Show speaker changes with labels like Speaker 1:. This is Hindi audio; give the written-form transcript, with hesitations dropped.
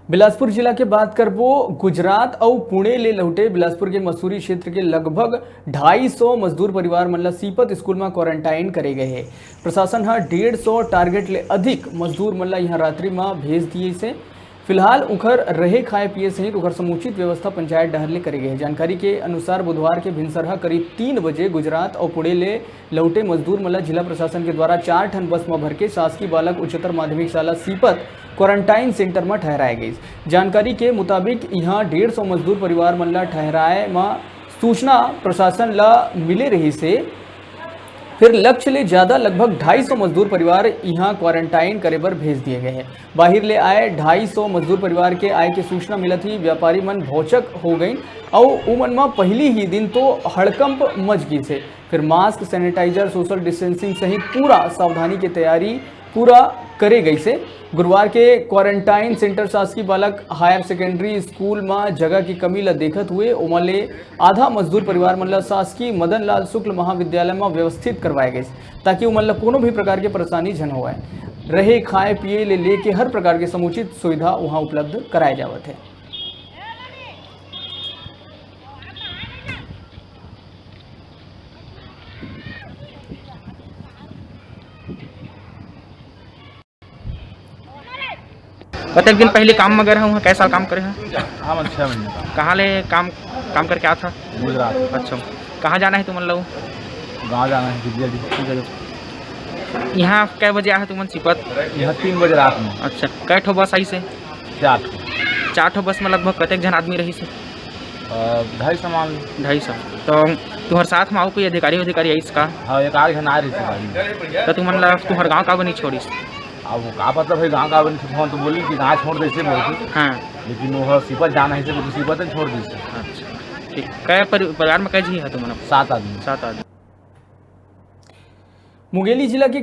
Speaker 1: बिलासपुर जिला के बात करबो गुजरात और पुणे ले लौटे बिलासपुर के मसूरी क्षेत्र के लगभग 250 मजदूर परिवार मन ला सीपत स्कूल में क्वारंटाइन करे गए है। प्रशासन हा 150 टारगेट ले अधिक मजदूर मन ला यहाँ रात्रि में भेज दिए से फिलहाल उखर रहे खाए पिए सहित उखर समुचित व्यवस्था पंचायत डहर ले करे गए। जानकारी के अनुसार बुधवार के भिनसरहा करीब 3 बजे गुजरात और पुणे ले लौटे मजदूर मन ला जिला प्रशासन के द्वारा 4 ठन बस में भर के शासकीय बालक उच्चतर माध्यमिक शाला सीपत क्वारंटाइन सेंटर में ठहराए गई। जानकारी के मुताबिक यहाँ 150 मजदूर परिवार मन ला ठहराए में सूचना प्रशासन ला मिले रही से फिर लक्ष्य ले ज्यादा लगभग 250 मजदूर परिवार यहाँ क्वारंटाइन करे बर भेज दिए गए हैं। बाहर ले आए 250 मजदूर परिवार के आय की सूचना मिला थी। व्यापारी मन भौचक हो गई और उमन में पहली ही दिन तो हड़कंप मच गई से। फिर मास्क, सैनिटाइजर, सोशल डिस्टेंसिंग सहित पूरा सावधानी की तैयारी पूरा करे गई से। गुरुवार के क्वारंटाइन सेंटर शासकीय बालक हायर सेकेंडरी स्कूल में जगह की कमी ला देखत हुए ओमले आधा मजदूर परिवार मन ला शासकीय मदन लाल शुक्ल महाविद्यालय में व्यवस्थित करवाए गए ताकि उमन ला कोनो भी प्रकार के परेशानी झन होए। रहे खाए पिए ले लेके हर प्रकार के समुचित सुविधा वहाँ उपलब्ध कराए जावत है।
Speaker 2: कतक दिन पहले काम वगैरह वहाँ कैसा साल काम करे हैं?
Speaker 3: हाँ मन 6 महीने का।
Speaker 2: कहाँ ले काम काम करके आया था?
Speaker 3: गुजरात।
Speaker 2: अच्छा, कहाँ जाना है तुम लोग?
Speaker 3: गाँव जाना है विद्यार्थी।
Speaker 2: यहाँ कै बजे आया है तुम सिपत?
Speaker 3: यहाँ 3 बजे रात में।
Speaker 2: अच्छा, कै ठो बस आई से?
Speaker 3: 4
Speaker 2: ठो बस में लगभग कतक जन आदमी रही से?
Speaker 3: 250 मान।
Speaker 2: 250। तो तुम्हारे साथ में आओ कोई अधिकारी आई इसका?
Speaker 3: हाँ, एक आध घन आ रही थी।
Speaker 2: तो तुम तुम्हारे गाँव का बनी छोड़ी?
Speaker 3: अब वो का पता भाई गाँव का बनी फोन तो बोली कि गाँव छोड़ दे से बोलती।
Speaker 2: हाँ,
Speaker 3: लेकिन वो सीपत जाना है से सीपत छोड़ दी।
Speaker 2: अच्छा ठीक। कै परिवार में कै जी है तुम्हारा?
Speaker 3: 7 आदमी।
Speaker 2: 7 आदमी।
Speaker 1: मुंगेली जिला के